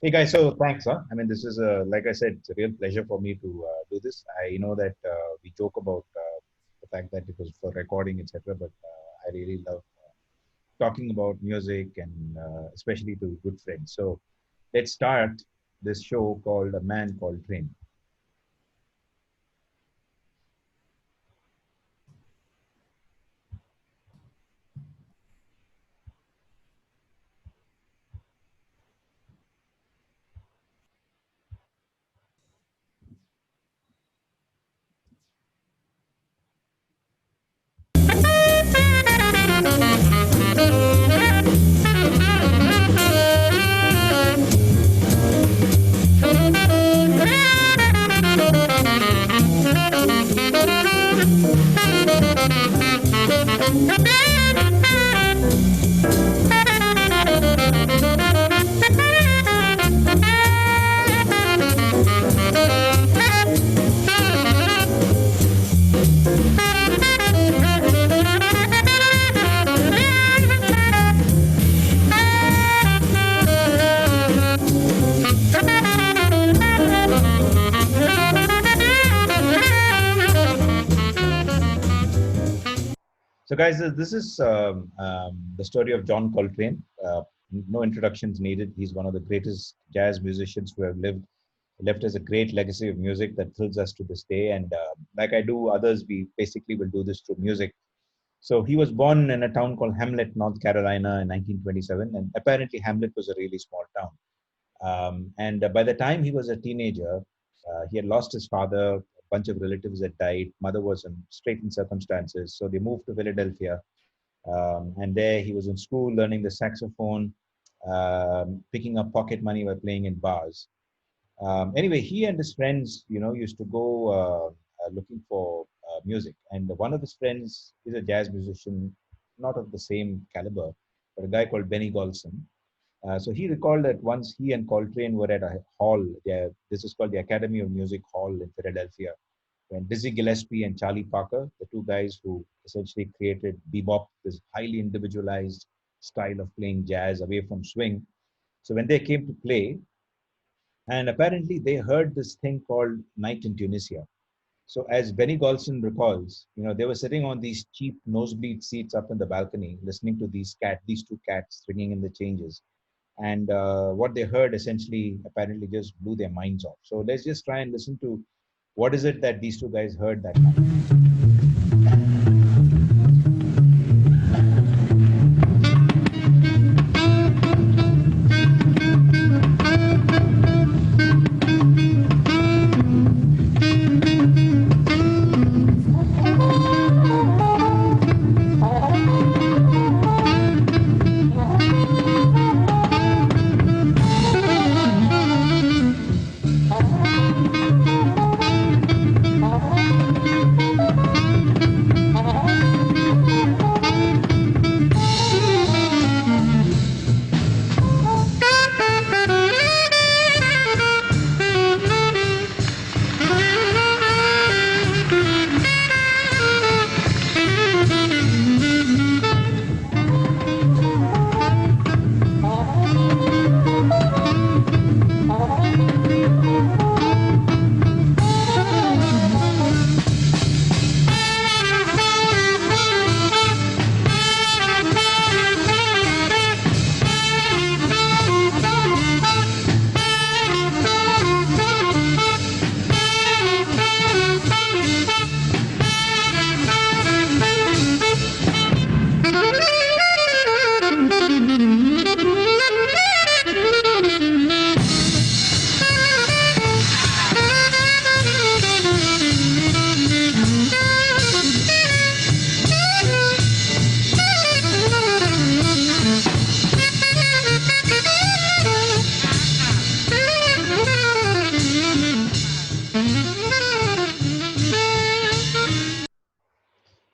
Hey guys, so thanks. I mean, this is like I said, it's a real pleasure for me to do this. I know that we joke about the fact that it was for recording, etc. But I really love talking about music and especially to good friends. So let's start this show called A Man Called Trane. So, guys, this is the story of John Coltrane. No introductions needed. He's one of the greatest jazz musicians who have lived, left us a great legacy of music that thrills us to this day. And like I do others, we basically will do this through music. So he was born in a town called Hamlet, North Carolina in 1927. And apparently, Hamlet was a really small town. And by the time he was a teenager, he had lost his father. A bunch of relatives had died. Mother was in straitened circumstances. So they moved to Philadelphia. And there he was in school learning the saxophone, picking up pocket money by playing in bars. Anyway, he and his friends, used to go looking for music. And one of his friends is a jazz musician, not of the same caliber, but a guy called Benny Golson. So he recalled that once he and Coltrane were at a hall, this is called the Academy of Music Hall in Philadelphia, when Dizzy Gillespie and Charlie Parker, the two guys who essentially created bebop, this highly individualized style of playing jazz away from swing. So when they came to play, and apparently they heard this thing called Night in Tunisia. So as Benny Golson recalls, they were sitting on these cheap nosebleed seats up in the balcony, listening to these two cats ringing in the changes. And what they heard essentially apparently just blew their minds off. So let's just try and listen to what is it that these two guys heard that night.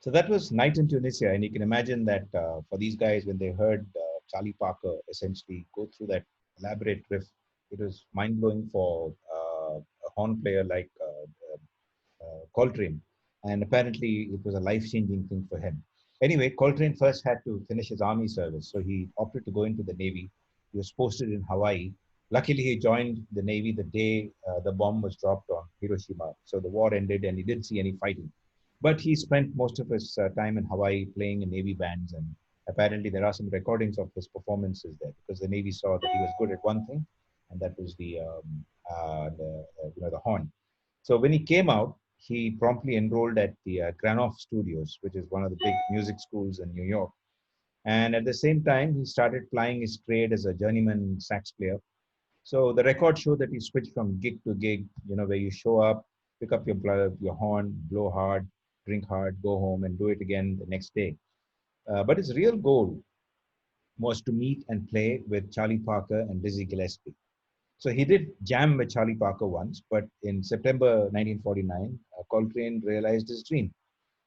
So that was Night in Tunisia, and you can imagine that for these guys, when they heard Charlie Parker essentially go through that elaborate riff, it was mind blowing for a horn player like Coltrane, and apparently it was a life changing thing for him. Anyway, Coltrane first had to finish his army service, so he opted to go into the Navy. He was posted in Hawaii, Luckily, he joined the Navy the day the bomb was dropped on Hiroshima. So the war ended and he didn't see any fighting. But he spent most of his time in Hawaii playing in Navy bands. And apparently, there are some recordings of his performances there because the Navy saw that he was good at one thing, and that was the horn. So when he came out, he promptly enrolled at the Granoff Studios, which is one of the big music schools in New York. And at the same time, he started plying his trade as a journeyman sax player. So the records show that he switched from gig to gig, where you show up, pick up your horn, blow hard, drink hard, go home, and do it again the next day. But his real goal was to meet and play with Charlie Parker and Dizzy Gillespie. So he did jam with Charlie Parker once, but in September 1949, Coltrane realized his dream.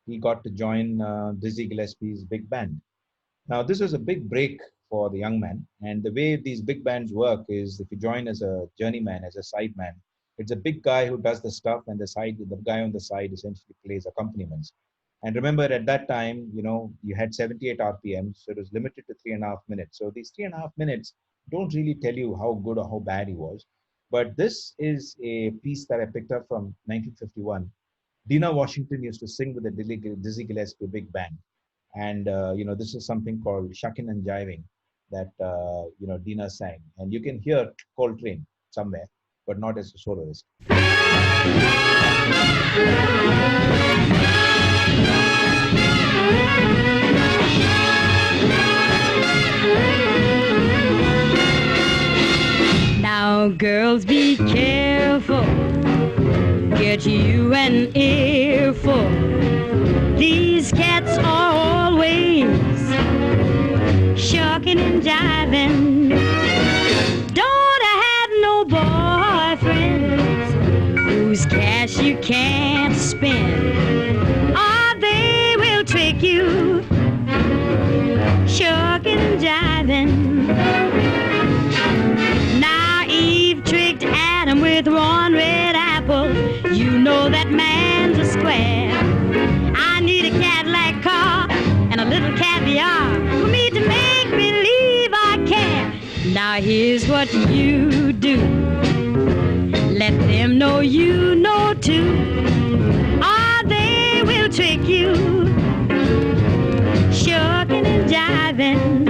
He got to join Dizzy Gillespie's big band. Now, this was a big break for the young man. And the way these big bands work is if you join as a journeyman, as a sideman, it's a big guy who does the stuff, and the guy on the side essentially plays accompaniments. And remember, at that time, you had 78 RPMs, so it was limited to 3.5 minutes. So these 3.5 minutes don't really tell you how good or how bad he was. But this is a piece that I picked up from 1951. Dina Washington used to sing with the Dizzy Gillespie big band. And, this is something called Shuckin' and Jiving that, Dina sang. And you can hear Coltrane somewhere, but not as a soloist. Now, girls, be careful. Get you an earful. These cats are always shucking and jiving. Don't have no boyfriends whose cash you can't spend, or they will trick you, shucking and jiving. Now Eve tricked Adam with one red apple. You know that man's a square. I need a Cadillac car and a little caviar for me to make believe I care. Now here's what you do. Let them know you know too, or they will trick you, shucking and jiving.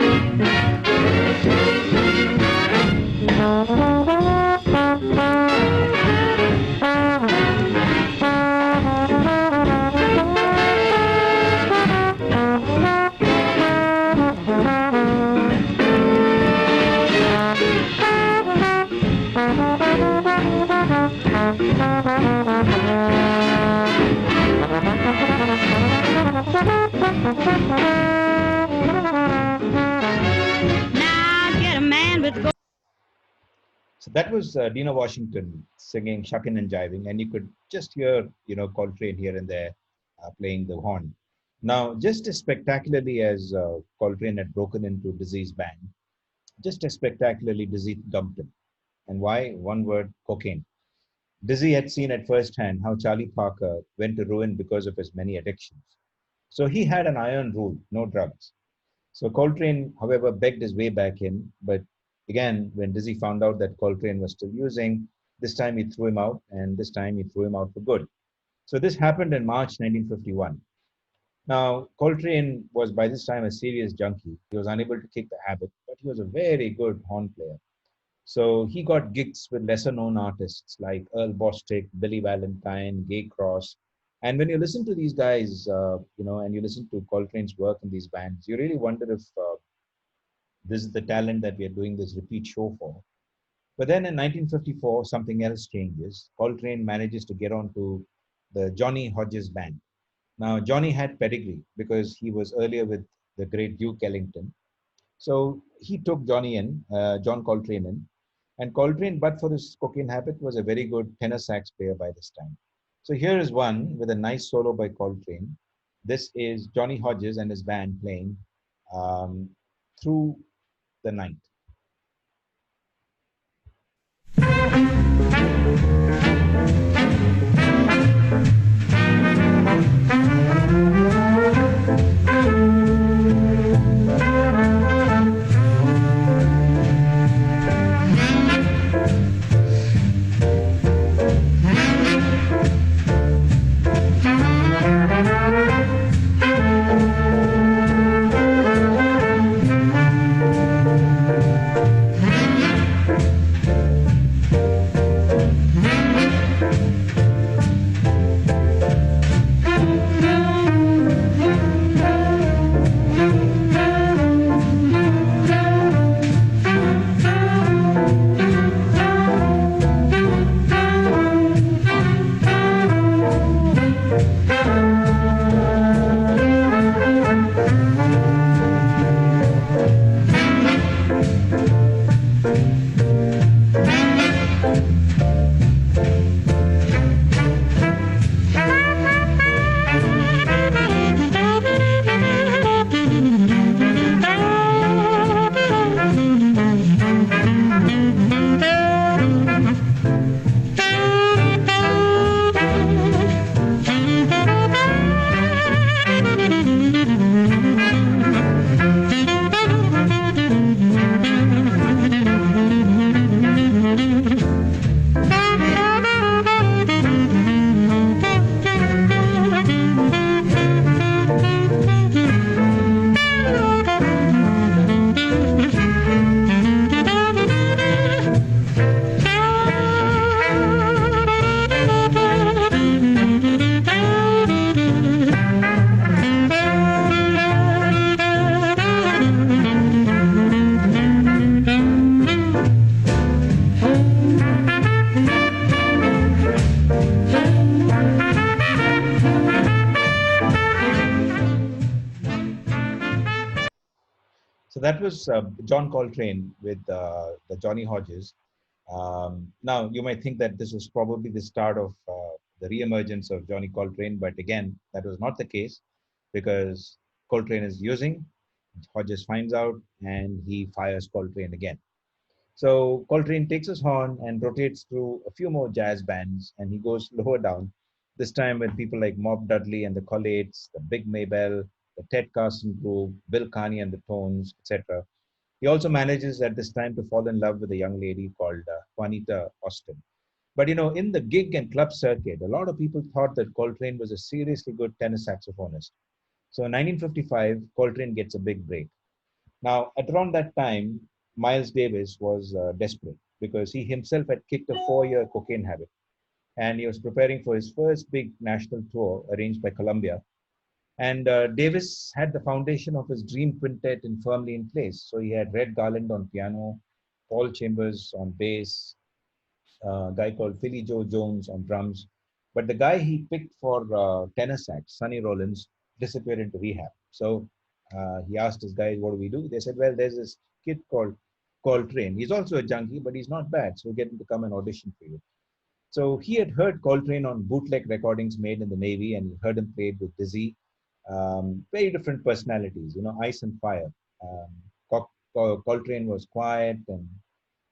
So that was Dina Washington singing Shuckin' and Jiving, and you could just hear, Coltrane here and there playing the horn. Now, just as spectacularly as Coltrane had broken into Dizzy's band, just as spectacularly Dizzy dumped him. And why? One word: cocaine. Dizzy had seen at first hand how Charlie Parker went to ruin because of his many addictions. So he had an iron rule: no drugs. So Coltrane, however, begged his way back in, but again, when Dizzy found out that Coltrane was still using, this time he threw him out, and this time he threw him out for good. So this happened in March 1951. Now, Coltrane was by this time a serious junkie. He was unable to kick the habit, but he was a very good horn player. So he got gigs with lesser known artists like Earl Bostic, Billy Valentine, Gay Cross. And when you listen to these guys, and you listen to Coltrane's work in these bands, you really wonder if this is the talent that we are doing this repeat show for. But then in 1954, something else changes. Coltrane manages to get onto the Johnny Hodges band. Now, Johnny had pedigree because he was earlier with the great Duke Ellington. So he took John Coltrane in. And Coltrane, but for his cocaine habit, was a very good tenor sax player by this time. So here is one with a nice solo by Coltrane. This is Johnny Hodges and his band playing Through the Night. that was John Coltrane with the Johnny Hodges. Now, you might think that this was probably the start of the re-emergence of Johnny Coltrane, but again, that was not the case because Coltrane is using, Hodges finds out, and he fires Coltrane again. So Coltrane takes his horn and rotates through a few more jazz bands, and he goes lower down, this time with people like Mob Dudley and the Collates, the Big Maybell, the Ted Carson Group, Bill Carney and the Tones, etc. He also manages at this time to fall in love with a young lady called Juanita Austin. But in the gig and club circuit, a lot of people thought that Coltrane was a seriously good tenor saxophonist. So in 1955, Coltrane gets a big break. Now, at around that time, Miles Davis was desperate because he himself had kicked a 4-year cocaine habit and he was preparing for his first big national tour arranged by Columbia. And Davis had the foundation of his dream quintet firmly in place. So he had Red Garland on piano, Paul Chambers on bass, a guy called Philly Joe Jones on drums. But the guy he picked for tenor sax, Sonny Rollins, disappeared into rehab. So he asked his guys, what do we do? They said, well, there's this kid called Coltrane. He's also a junkie, but he's not bad. So get him to come and audition for you. So he had heard Coltrane on bootleg recordings made in the Navy, and he heard him played with Dizzy. Very different personalities, ice and fire. Coltrane was quiet and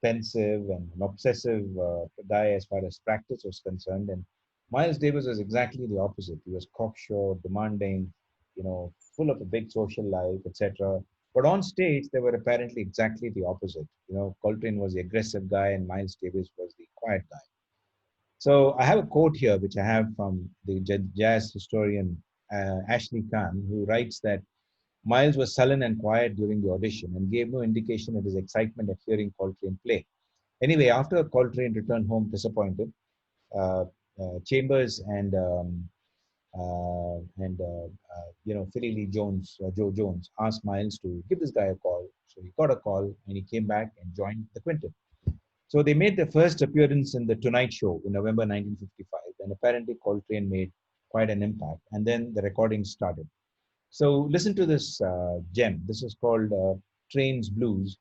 pensive and an obsessive guy as far as practice was concerned. And Miles Davis was exactly the opposite. He was cocksure, demanding, full of a big social life, etc. But on stage, they were apparently exactly the opposite. Coltrane was the aggressive guy and Miles Davis was the quiet guy. So I have a quote here, which I have from the jazz historian Ashley Kahn, who writes that Miles was sullen and quiet during the audition and gave no indication of his excitement at hearing Coltrane play. Anyway, after Coltrane returned home disappointed, Chambers and Philly Lee Jones, Joe Jones, asked Miles to give this guy a call. So he got a call and he came back and joined the quintet. So they made their first appearance in The Tonight Show in November 1955, and apparently Coltrane made quite an impact. And then the recording started. So listen to this gem. This is called Trane's Blues.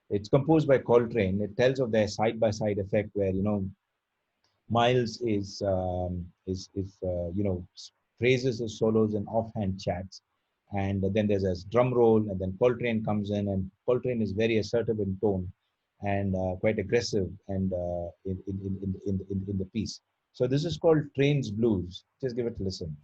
It's composed by Coltrane. It tells of their side-by-side effect where, Miles praises his solos and offhand chats. And then there's a drum roll, and then Coltrane comes in, and Coltrane is very assertive in tone and quite aggressive and in the piece. So this is called Trane's Blues. Just give it a listen.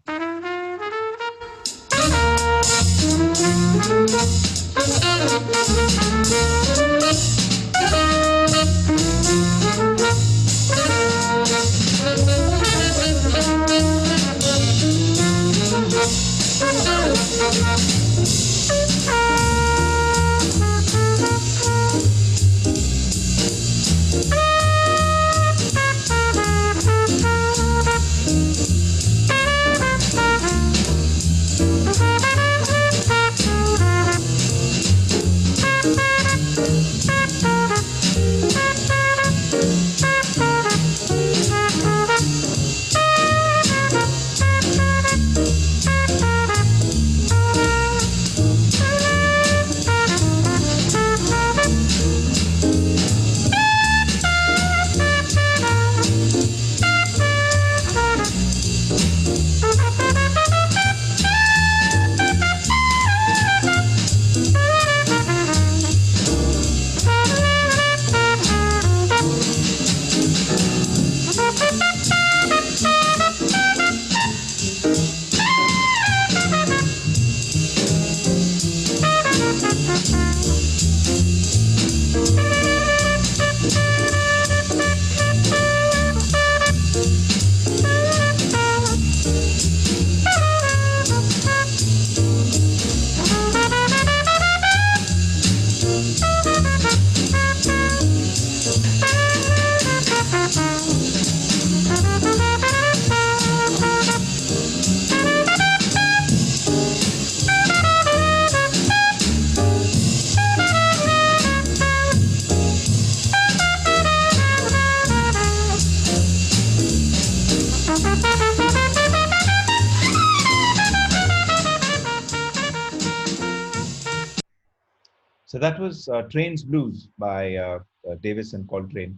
that was Trane's Blues by Davis and Coltrane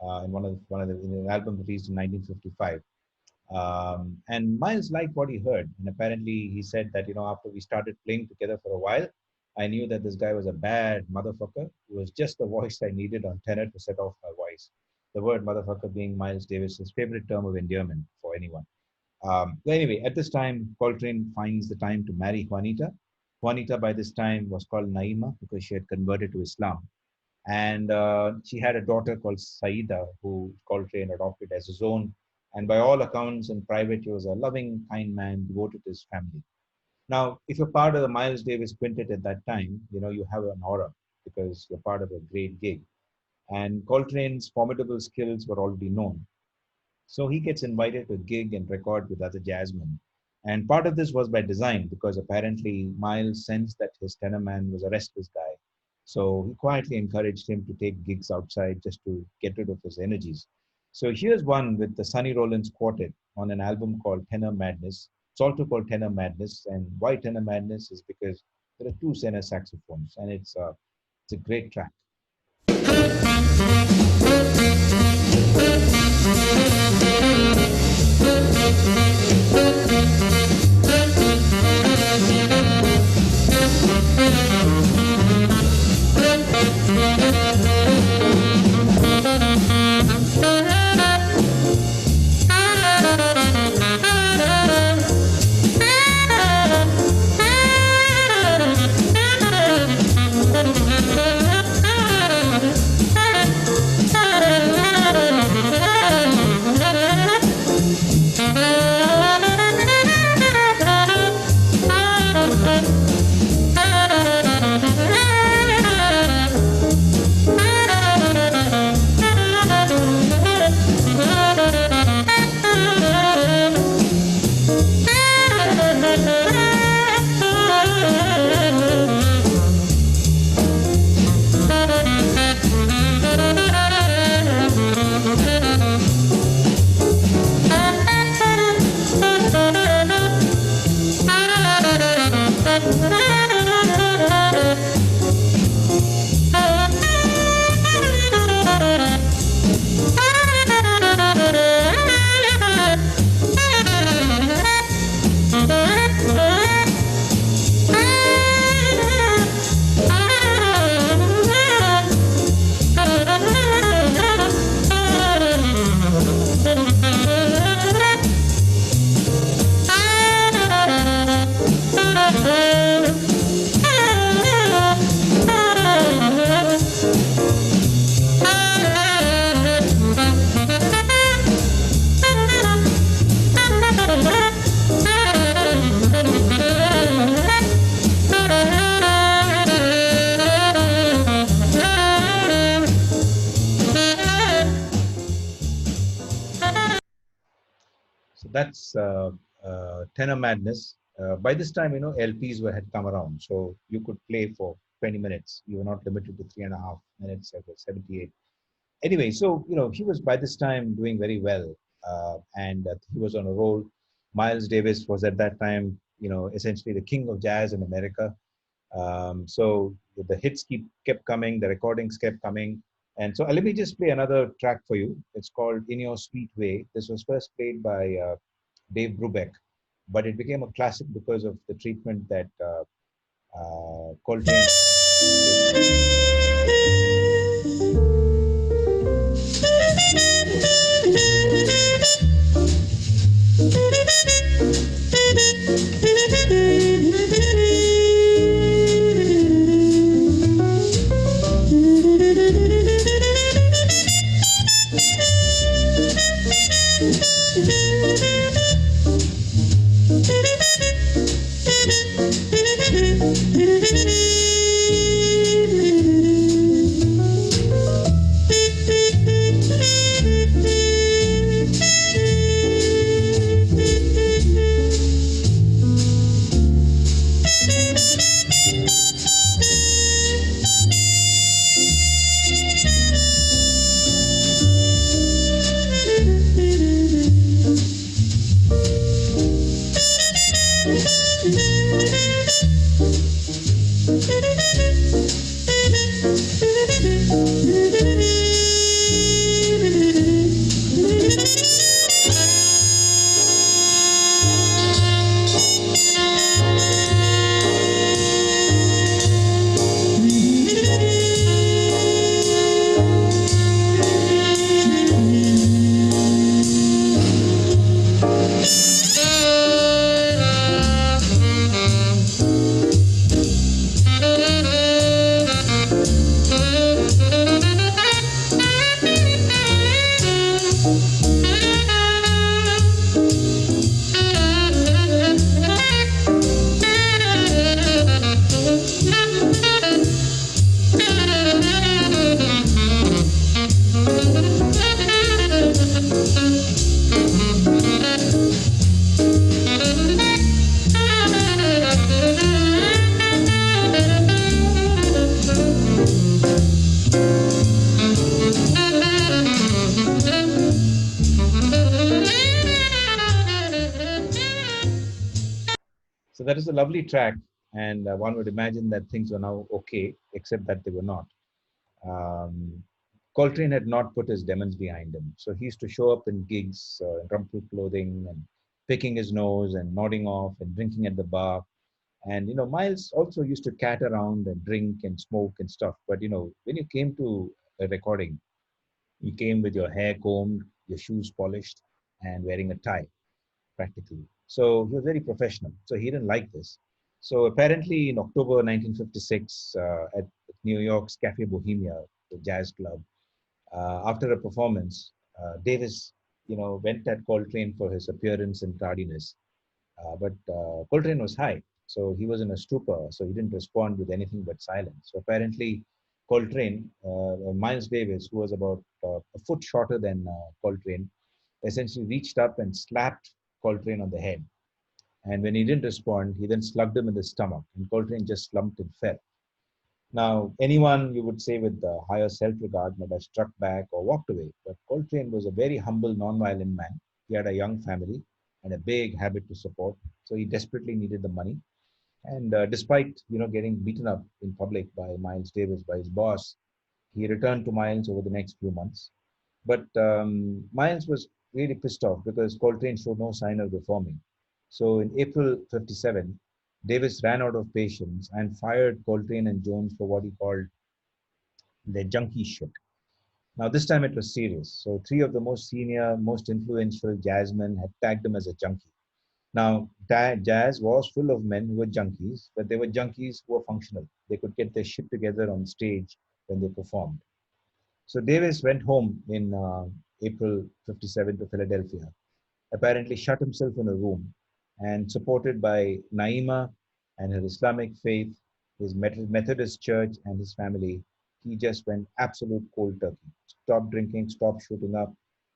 in in an album released in 1955. And Miles liked what he heard, and apparently he said that after we started playing together for a while, I knew that this guy was a bad motherfucker. It was just the voice I needed on tenor to set off my voice. The word motherfucker being Miles Davis's favorite term of endearment for anyone. So anyway, at this time, Coltrane finds the time to marry Juanita. Juanita by this time was called Naima because she had converted to Islam. And she had a daughter called Saida, who Coltrane adopted as his own. And by all accounts, in private, he was a loving, kind man devoted to his family. Now, if you're part of the Miles Davis quintet at that time, you have an aura because you're part of a great gig. And Coltrane's formidable skills were already known. So he gets invited to gig and record with other jazzmen. And part of this was by design because apparently Miles sensed that his tenor man was a restless guy. So he quietly encouraged him to take gigs outside just to get rid of his energies. So here's one with the Sonny Rollins Quartet on an album called Tenor Madness. It's also called Tenor Madness. And why Tenor Madness is because there are two tenor saxophones and it's a great track. That's Tenor Madness. By this time, LPs had come around, so you could play for 20 minutes. You were not limited to 3.5 minutes at 78. Anyway, so he was by this time doing very well, and he was on a roll. Miles Davis was at that time, essentially the king of jazz in America. So the hits kept coming, the recordings kept coming. And so let me just play another track for you. It's called In Your Sweet Way. This was first played by Dave Brubeck, but it became a classic because of the treatment that Coltrane. that is a lovely track, and one would imagine that things were now okay, except that they were not. Um, Coltrane had not put his demons behind him, so he used to show up in gigs in rumpled clothing and picking his nose and nodding off and drinking at the bar. And Miles also used to cat around and drink and smoke and stuff. But when you came to a recording, you came with your hair combed, your shoes polished, and wearing a tie practically. So he was very professional. So he didn't like this. So apparently, in October 1956, at New York's Cafe Bohemia, the jazz club, after a performance, Davis, went at Coltrane for his appearance and tardiness. But Coltrane was high, so he was in a stupor, so he didn't respond with anything but silence. So apparently, Coltrane, Miles Davis, who was about a foot shorter than Coltrane, essentially reached up and slapped Coltrane on the head. And when he didn't respond, he then slugged him in the stomach, and Coltrane just slumped and fell. Now, anyone you would say with higher self-regard might have struck back or walked away, but Coltrane was a very humble, non-violent man. He had a young family and a big habit to support, so he desperately needed the money. And despite getting beaten up in public by Miles Davis, by his boss, he returned to Miles over the next few months. But Miles was really pissed off because Coltrane showed no sign of reforming. So in April 57, Davis ran out of patience and fired Coltrane and Jones for what he called their junkie shit. Now, this time it was serious. So, three of the most senior, most influential jazzmen had tagged him as a junkie. Now, jazz was full of men who were junkies, but they were junkies who were functional. They could get their shit together on stage when they performed. So, Davis went home in April 57 to Philadelphia, apparently shut himself in a room, and supported by Naima and her Islamic faith, his Methodist church, and his family, he just went absolute cold turkey. Stopped drinking, stopped shooting up.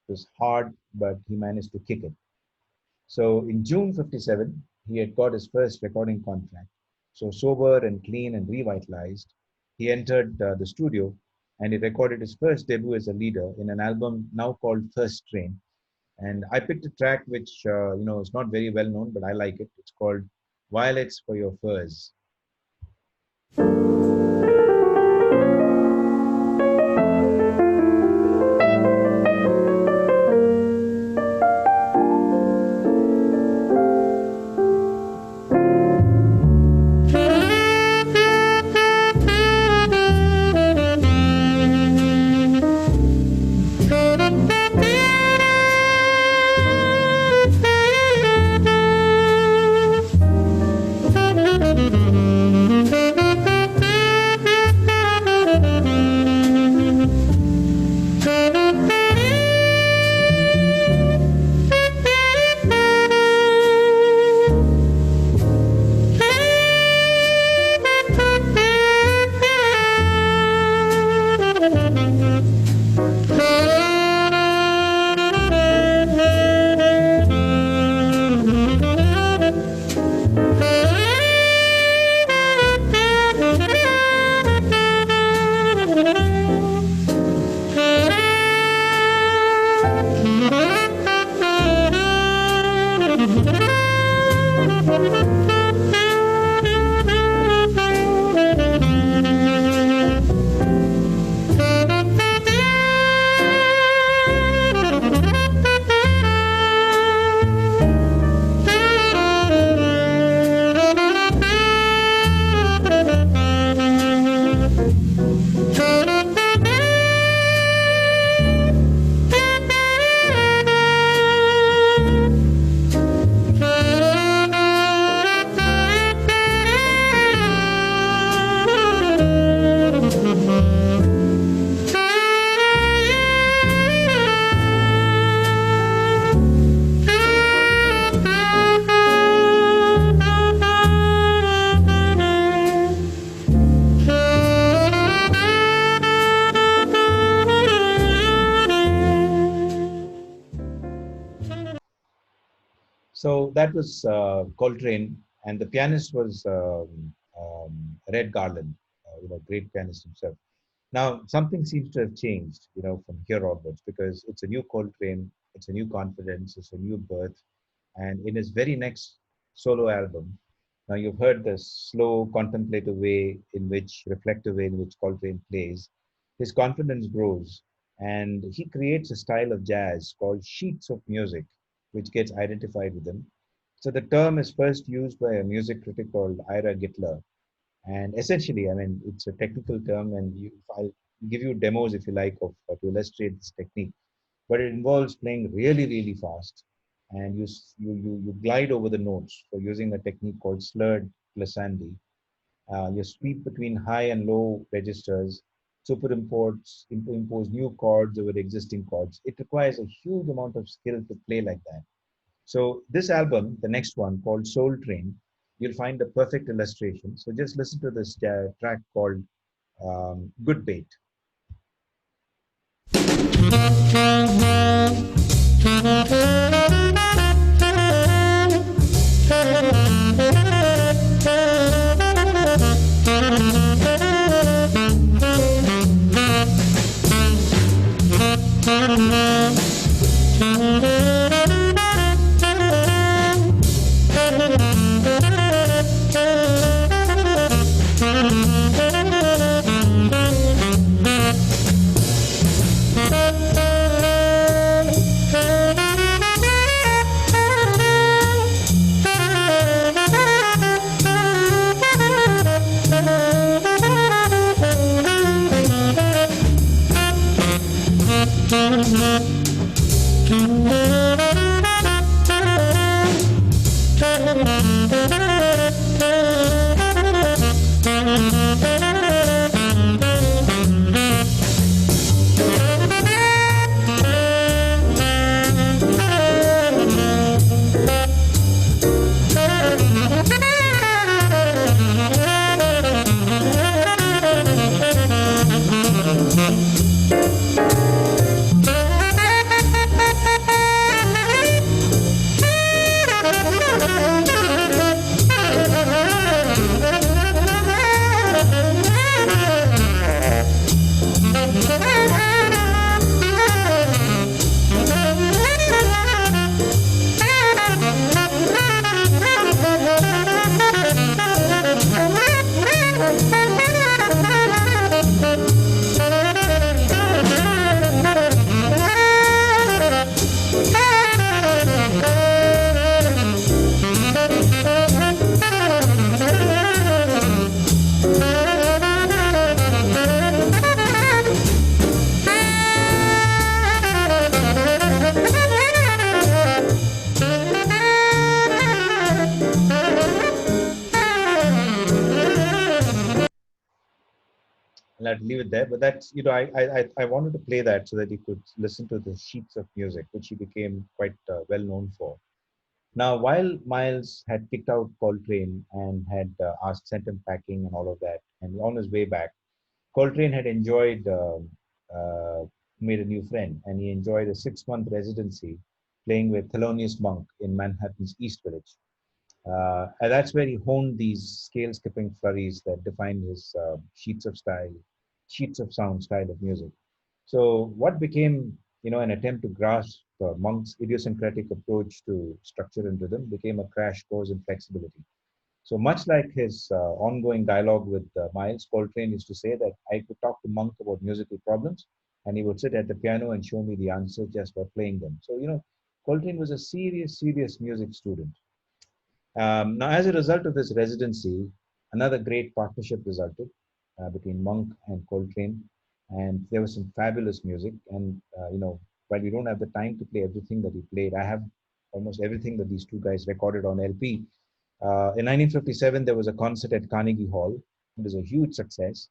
It was hard, but he managed to kick it. So in June 57, he had got his first recording contract. So sober and clean and revitalized, he entered the studio and he recorded his first debut as a leader in an album now called First Trane. And I picked a track which is not very well known, but I like it. It's called "Violets for Your Furs." So that was Coltrane, and the pianist was Red Garland, great pianist himself. Now something seems to have changed, from here onwards, because it's a new Coltrane, it's a new confidence, it's a new birth, and in his very next solo album, Now you've heard the slow, contemplative way in which, reflective way in which Coltrane plays. His confidence grows, and he creates a style of jazz called sheets of music, which gets identified with him. So the term is first used by a music critic called Ira Gittler, and essentially, I mean, it's a technical term, and I'll give you demos if you like of to illustrate this technique. But it involves playing really, really fast, and you glide over the notes. So using a technique called slurred glissandi, you sweep between high and low registers, impose new chords over existing chords. It requires a huge amount of skill to play like that. So this album, the next one called Soul Train, you'll find a perfect illustration. So just listen to this track called Good Bait. I'll have to leave it there. But that's, I wanted to play that so that you could listen to the sheets of music, which he became quite well known for. Now, while Miles had kicked out Coltrane and had sent him packing and all of that, and on his way back, Coltrane had made a new friend, and he enjoyed a 6-month residency playing with Thelonious Monk in Manhattan's East Village. And that's where he honed these scale skipping flurries that defined his sheets of sound style of music. So what became, an attempt to grasp Monk's idiosyncratic approach to structure and rhythm became a crash course in flexibility. So much like his ongoing dialogue with Miles, Coltrane used to say that I could talk to Monk about musical problems, and he would sit at the piano and show me the answers just by playing them. So, Coltrane was a serious, serious music student. Now, as a result of this residency, another great partnership resulted between Monk and Coltrane, and there was some fabulous music. And while we don't have the time to play everything that he played, I have almost everything that these two guys recorded on LP. In 1957, there was a concert at Carnegie Hall. It was a huge success,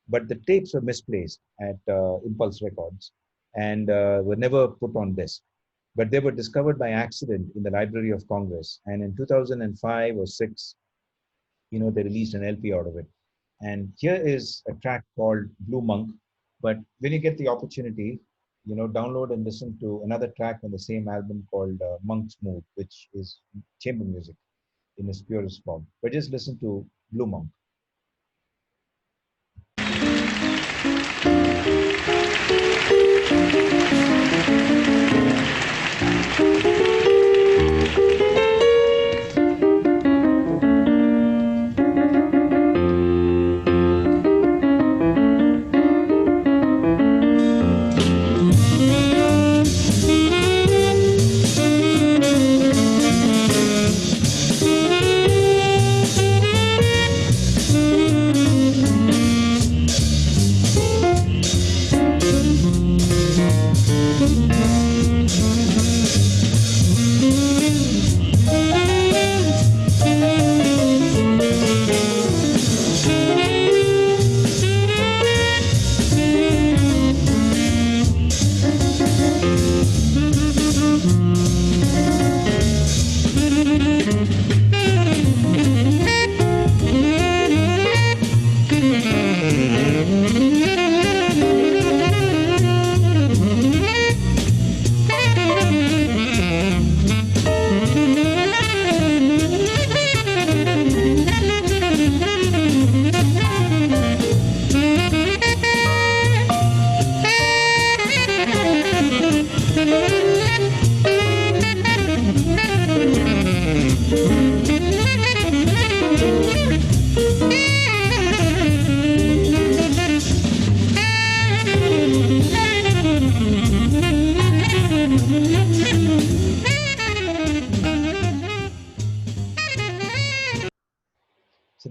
but the tapes were misplaced at Impulse Records and were never put on disc. But they were discovered by accident in the Library of Congress. And in 2005 or 6, they released an LP out of it. And here is a track called Blue Monk. But when you get the opportunity, download and listen to another track on the same album called Monk's Mood, which is chamber music in its purest form. But just listen to Blue Monk.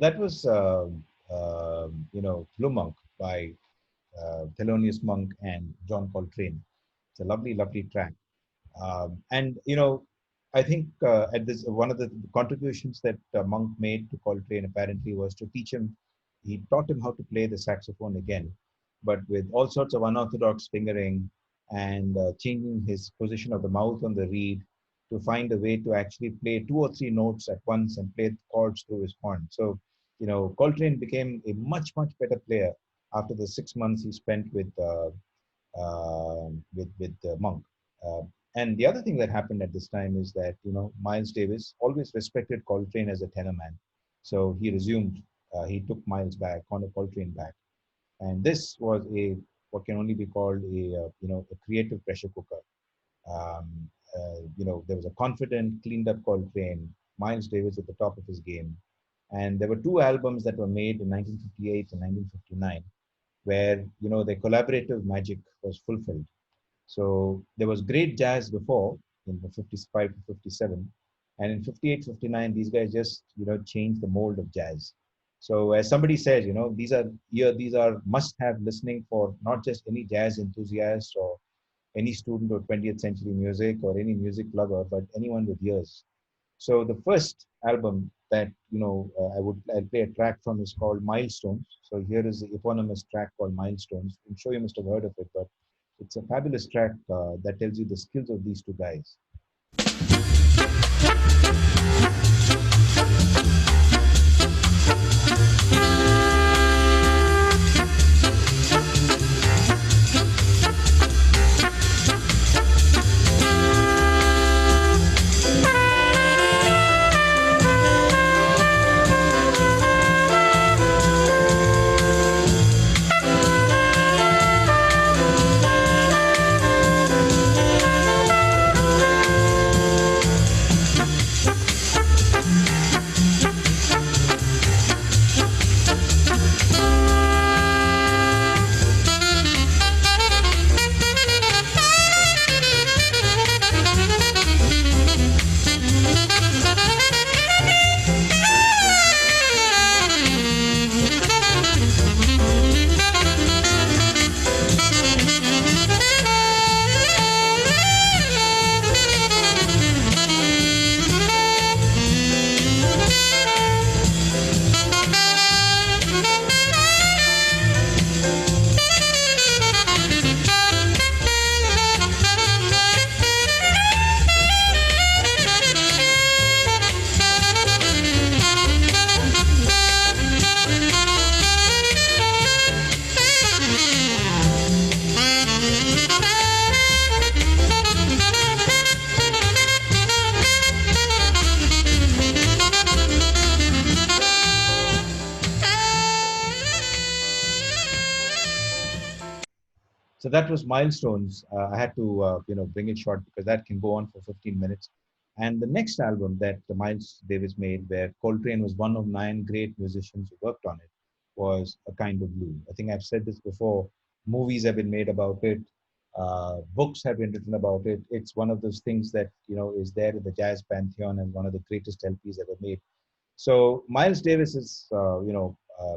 that was Blue Monk by Thelonious Monk and John Coltrane. It's a lovely, lovely track. And I think at this one of the contributions that Monk made to Coltrane apparently was to teach him. He taught him how to play the saxophone again, but with all sorts of unorthodox fingering and changing his position of the mouth on the reed to find a way to actually play two or three notes at once and play the chords through his horn. So, Coltrane became a much, much better player after the 6 months he spent with Monk. Uh, and the other thing that happened at this time is that Miles Davis always respected Coltrane as a tenor man, so he resumed. He took Miles back, Connor Coltrane back, and this was a what can only be called a creative pressure cooker. There was a confident, cleaned up Coltrane, Miles Davis at the top of his game, and there were two albums that were made in 1958 and 1959 where the collaborative magic was fulfilled. So there was great jazz before in the 55 to 57. And in 58, 59, these guys just, changed the mold of jazz. So as somebody says, these are must-have listening for not just any jazz enthusiast or any student of 20th century music or any music lover, but anyone with ears. So the first album that I'll play a track from is called Milestones. So here is the eponymous track called Milestones. I'm sure you must have heard of it, but it's a fabulous track that tells you the skills of these two guys. So that was Milestones. I had to, bring it short because that can go on for 15 minutes. And the next album that Miles Davis made, where Coltrane was one of 9 great musicians who worked on it, was A Kind of Blue. I think I've said this before. Movies have been made about it. Books have been written about it. It's one of those things that, is there in the jazz pantheon and one of the greatest LPs ever made. So Miles Davis is,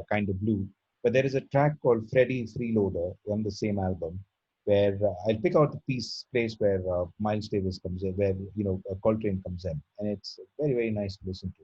Kind of Blue. But there is a track called Freddie Freeloader on the same album, where I'll pick out the place where Miles Davis comes in, where Coltrane comes in, and it's very, very nice to listen to.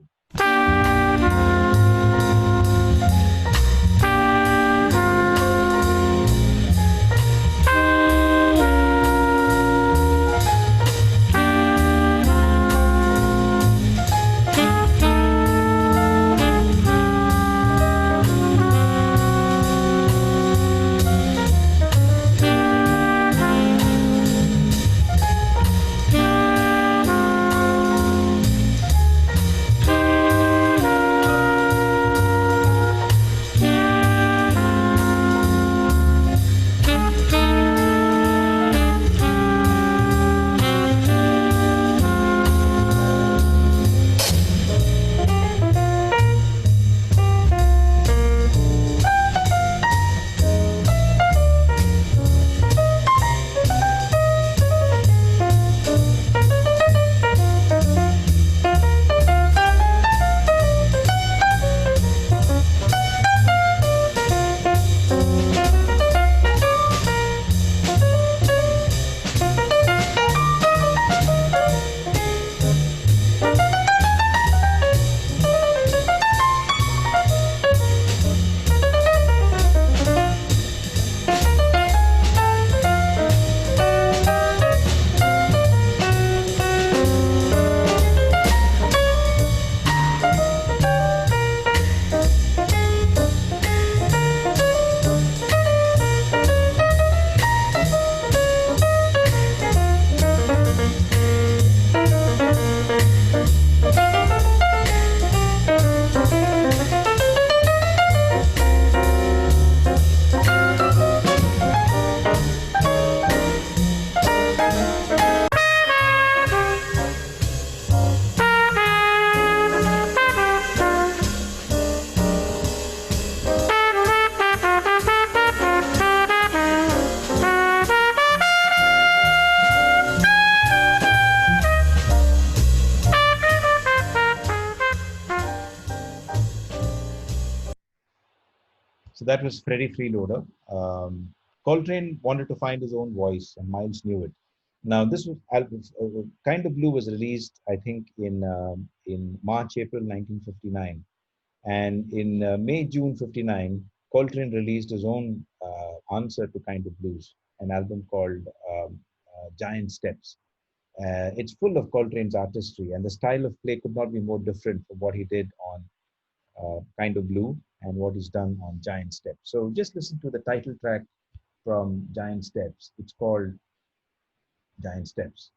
So that was Freddie Freeloader. Coltrane wanted to find his own voice, and Miles knew it. Now, this was Kind of Blue was released, I think, in March, April 1959, and in May, June '59, Coltrane released his own answer to Kind of Blues, an album called Giant Steps. It's full of Coltrane's artistry, and the style of play could not be more different from what he did on Kind of Blue and what he's done on Giant Steps. So just listen to the title track from Giant Steps. It's called Giant Steps.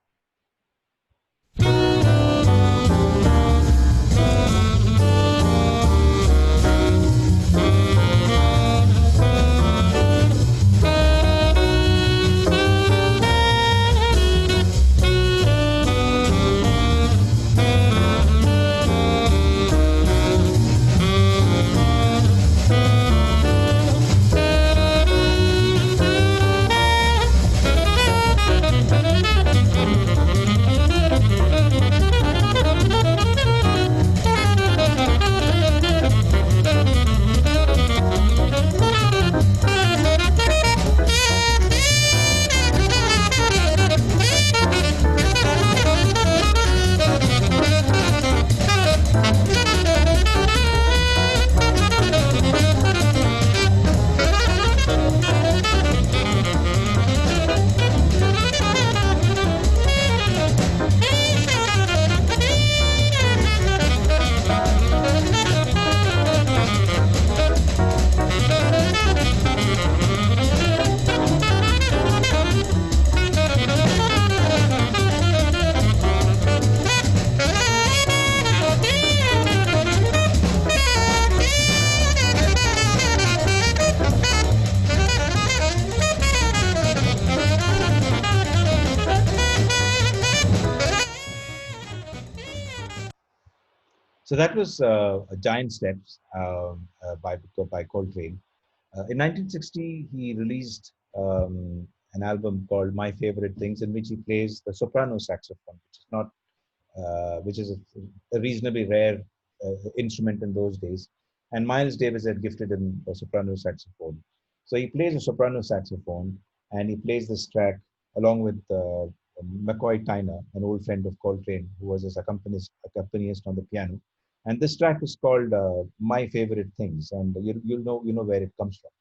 So that was Giant Steps by Coltrane. In 1960, he released an album called My Favorite Things, in which he plays the soprano saxophone, which is a reasonably rare instrument in those days. And Miles Davis had gifted him a soprano saxophone. So he plays a soprano saxophone, and he plays this track along with McCoy Tyner, an old friend of Coltrane, who was his accompanist on the piano. And this track is called "My Favorite Things," and you know where it comes from.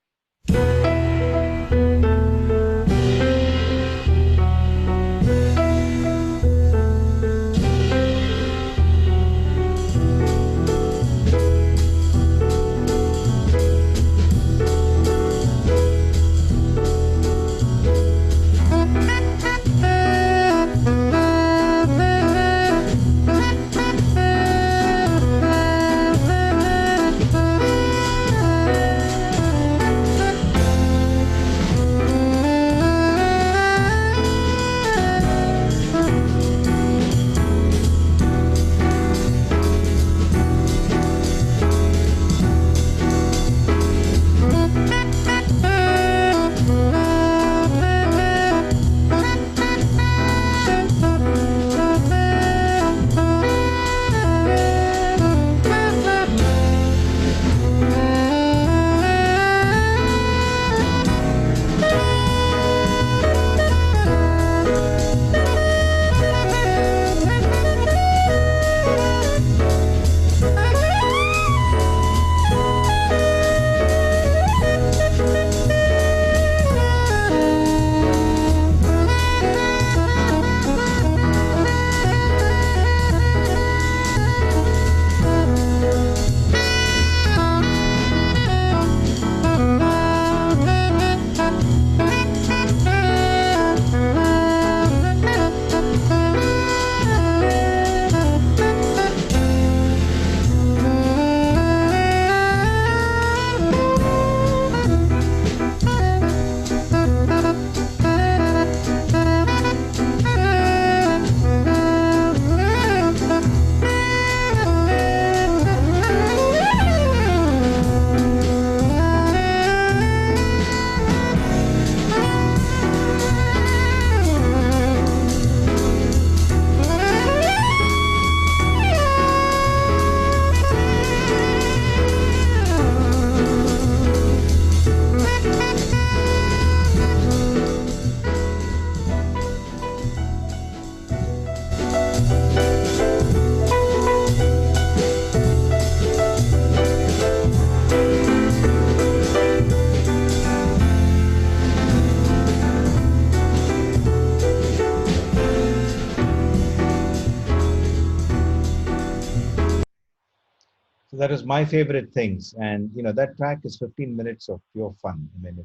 So that is my favorite things. And, that track is 15 minutes of pure fun. I mean,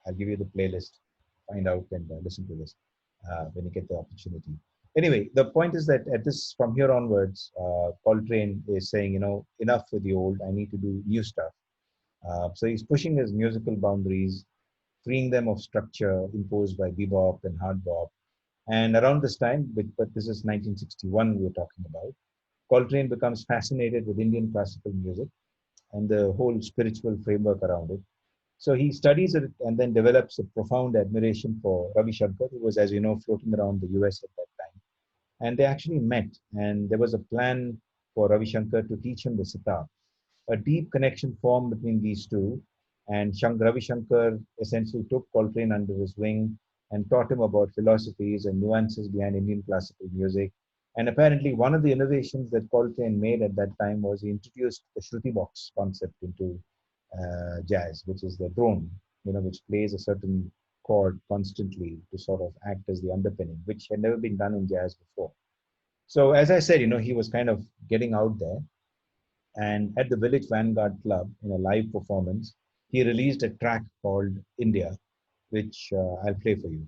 I'll give you the playlist, find out and listen to this when you get the opportunity. Anyway, the point is that from here onwards, Coltrane is saying, enough with the old, I need to do new stuff. So he's pushing his musical boundaries, freeing them of structure imposed by bebop and hard bop. And around this time, but this is 1961 we're talking about, Coltrane becomes fascinated with Indian classical music and the whole spiritual framework around it. So he studies it and then develops a profound admiration for Ravi Shankar, who was, as you know, floating around the US at that time. And they actually met, and there was a plan for Ravi Shankar to teach him the sitar. A deep connection formed between these two, and Ravi Shankar essentially took Coltrane under his wing and taught him about philosophies and nuances behind Indian classical music. And apparently, one of the innovations that Coltrane made at that time was he introduced the Shruti box concept into jazz, which is the drone, which plays a certain chord constantly to sort of act as the underpinning, which had never been done in jazz before. So, as I said, he was kind of getting out there. And at the Village Vanguard Club, in a live performance, he released a track called India, which I'll play for you.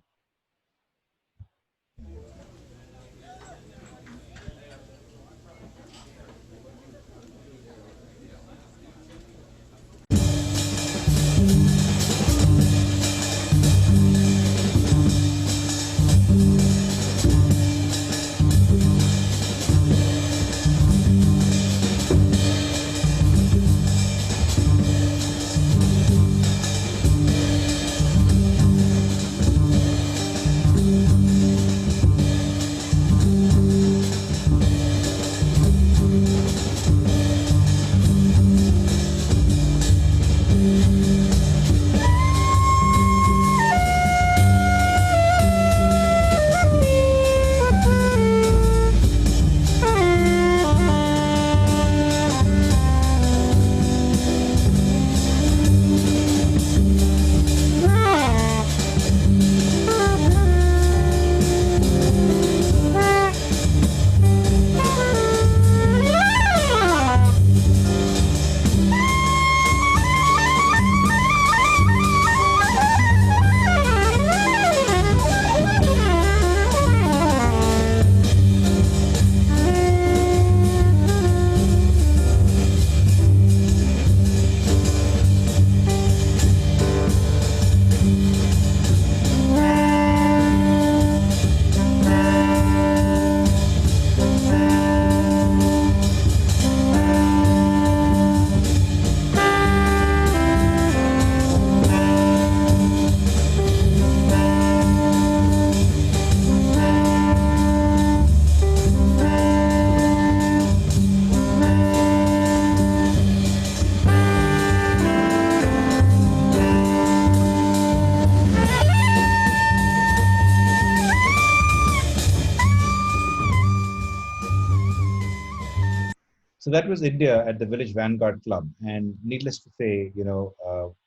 So that was India at the Village Vanguard Club. And needless to say,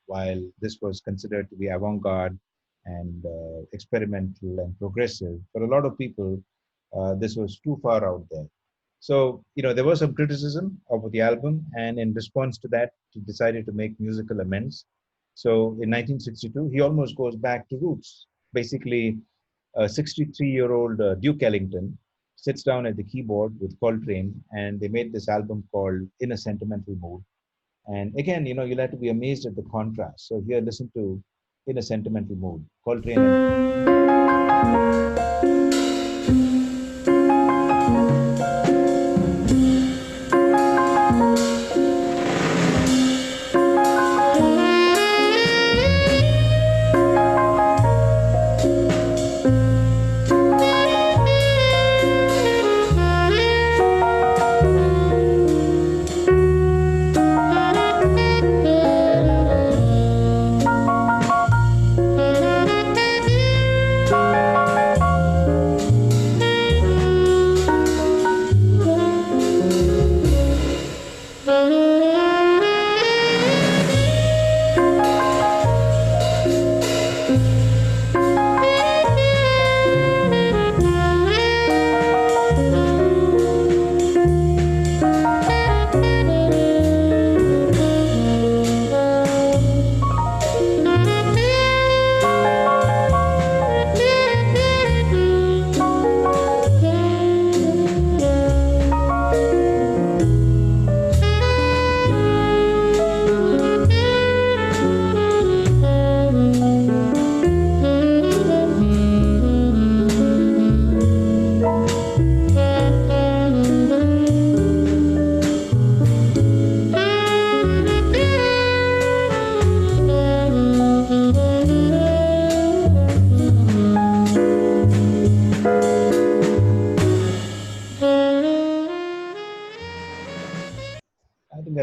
while this was considered to be avant-garde and experimental and progressive, for a lot of people, this was too far out there. So, there was some criticism of the album, and in response to that, he decided to make musical amends. So in 1962, he almost goes back to roots. Basically, a 63-year-old Duke Ellington sits down at the keyboard with Coltrane, and they made this album called In a Sentimental Mood. And again, you'll have to be amazed at the contrast. So here, listen to In a Sentimental Mood, Coltrane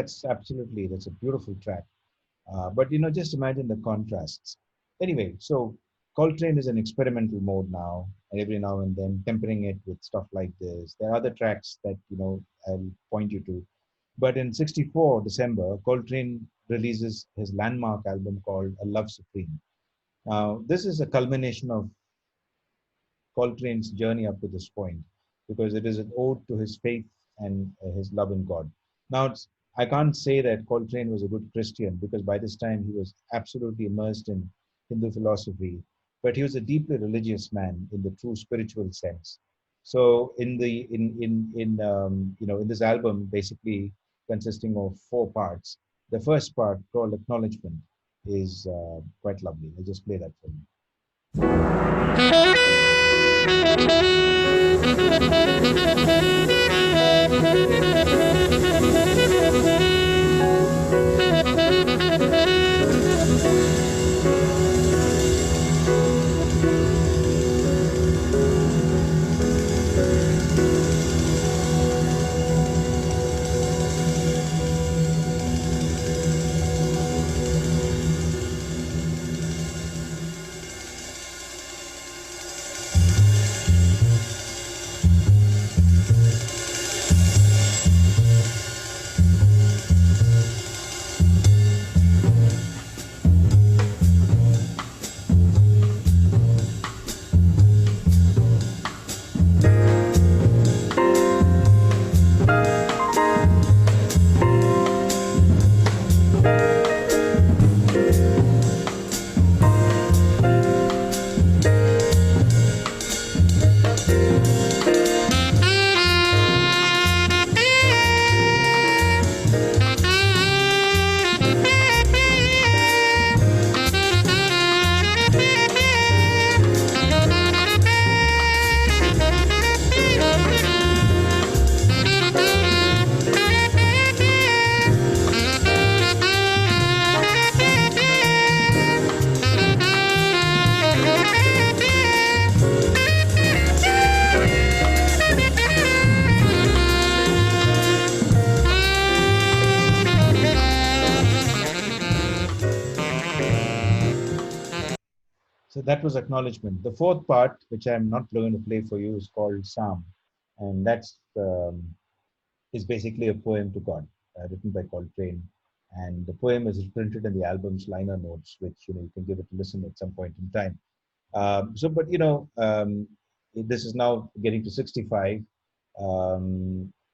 that's a beautiful track. But just imagine the contrasts. Anyway, so Coltrane is in experimental mode now, and every now and then tempering it with stuff like this. There are other tracks that I'll point you to. But in '64 December, Coltrane releases his landmark album called "A Love Supreme." Now, this is a culmination of Coltrane's journey up to this point, because it is an ode to his faith and his love in God. Now, I can't say that Coltrane was a good Christian, because by this time he was absolutely immersed in Hindu philosophy, but he was a deeply religious man in the true spiritual sense. So, in this album, basically consisting of four parts, the first part called Acknowledgement is quite lovely. I'll just play that for you. So that was Acknowledgement. The fourth part, which I'm not going to play for you, is called Psalm, and that's is basically a poem to God, written by Coltrane. And the poem is printed in the album's liner notes, which you can give it a listen at some point in time. This is now getting to 65.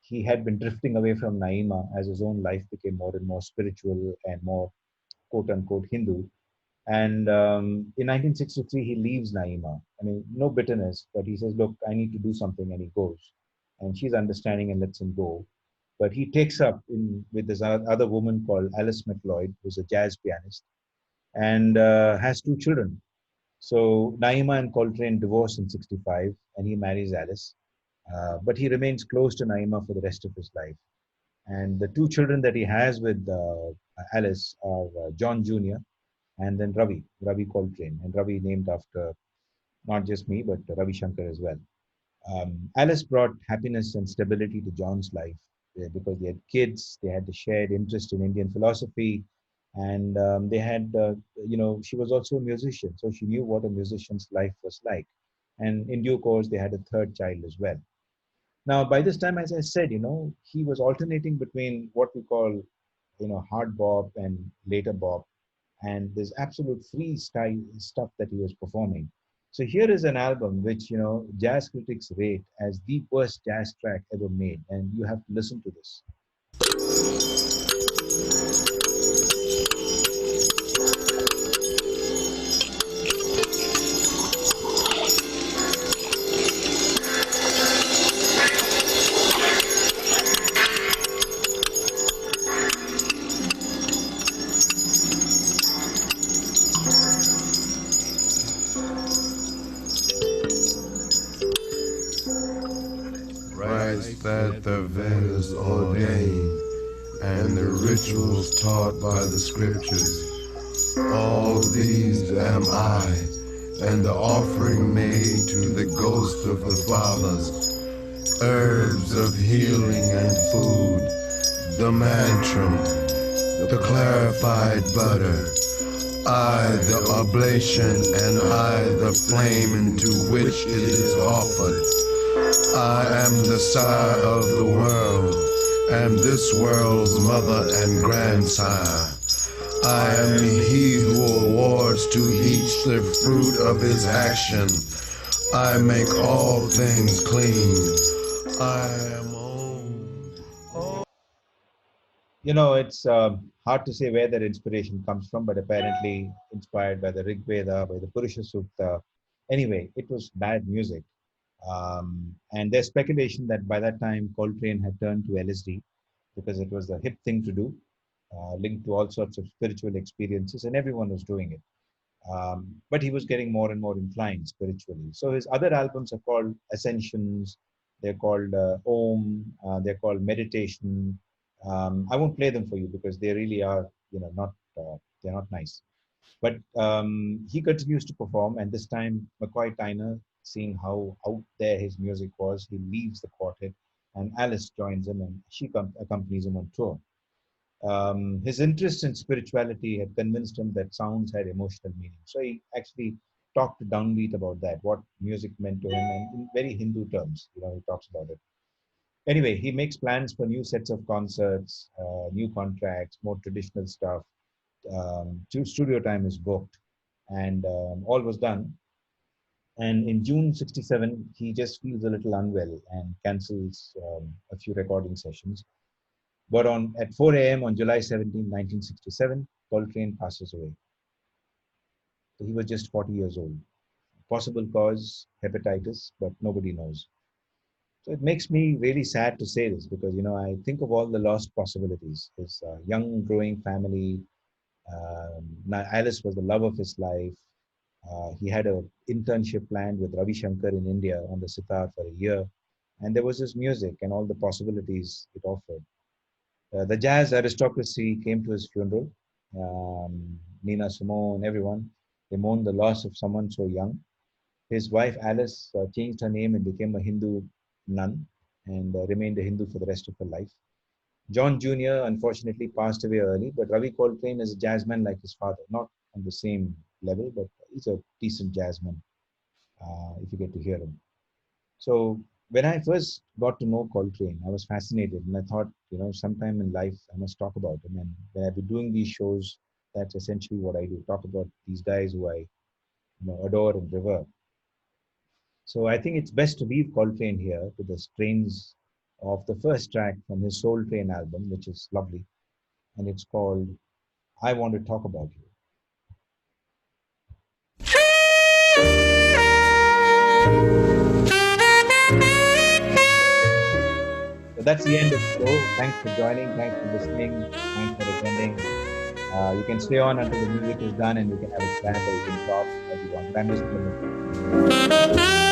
He had been drifting away from Naima as his own life became more and more spiritual and more quote unquote Hindu. And in 1963, he leaves Naima. I mean, no bitterness, but he says, look, I need to do something, and he goes. And she's understanding and lets him go. But he takes up with this other woman called Alice McLeod, who's a jazz pianist, and has two children. So Naima and Coltrane divorce in 65, and he marries Alice. But he remains close to Naima for the rest of his life. And the two children that he has with Alice are John Jr., and then Ravi Coltrane, and Ravi named after not just me, but Ravi Shankar as well. Alice brought happiness and stability to John's life because they had kids, they had the shared interest in Indian philosophy, and they had, she was also a musician, so she knew what a musician's life was like. And in due course, they had a third child as well. Now, by this time, as I said, he was alternating between what we call, hard bop and later bop, and there's absolute free style stuff that he was performing. So here is an album which jazz critics rate as the worst jazz track ever made, and you have to listen to this. That the Vedas ordain and the rituals taught by the scriptures. All these am I, and the offering made to the ghost of the fathers, herbs of healing and food, the mantram, the clarified butter, I the oblation, and I the flame into which it is offered. I am the sire of the world, am this world's mother and grandsire. I am he who awards to each the fruit of his action. I make all things clean. I am old. It's hard to say where that inspiration comes from, but apparently inspired by the Rig Veda, by the Purusha Sukta. Anyway, it was bad music. And there's speculation that by that time Coltrane had turned to LSD because it was the hip thing to do, linked to all sorts of spiritual experiences, and everyone was doing it. But he was getting more and more inclined spiritually. So his other albums are called Ascensions, they're called Om, they're called Meditation. I won't play them for you because they really are, not they're not nice. But he continues to perform, and this time McCoy Tyner, seeing how out there his music was, he leaves the quartet, and Alice joins him, and she accompanies him on tour. His interest in spirituality had convinced him that sounds had emotional meaning. So he actually talked to Downbeat about that, what music meant to him, and in very Hindu terms, he talks about it. Anyway, he makes plans for new sets of concerts, new contracts, more traditional stuff. Studio time is booked, and all was done. And in June '67, he just feels a little unwell and cancels a few recording sessions. But at 4 a.m. on July 17, 1967, Coltrane passes away. So he was just 40 years old. Possible cause, hepatitis, but nobody knows. So it makes me really sad to say this because, I think of all the lost possibilities. His young, growing family. Alice was the love of his life. He had an internship planned with Ravi Shankar in India on the sitar for a year. And there was his music and all the possibilities it offered. The jazz aristocracy came to his funeral. Nina Simone, everyone. They mourned the loss of someone so young. His wife Alice changed her name and became a Hindu nun and remained a Hindu for the rest of her life. John Jr. unfortunately passed away early, but Ravi Coltrane is a jazzman like his father, not on the same level, but he's a decent jazzman if you get to hear him. So when I first got to know Coltrane, I was fascinated and I thought, sometime in life I must talk about him. And when I've been doing these shows, that's essentially what I do, talk about these guys who I adore and revere. So I think it's best to leave Coltrane here to the strains of the first track from his Soul Train album, which is lovely. And it's called I Want to Talk About You. So that's the end of the show. Thanks for joining. Thanks for listening. Thanks for attending. You can stay on until the music is done and we can have a chat or you can talk as you want. But I'm just going to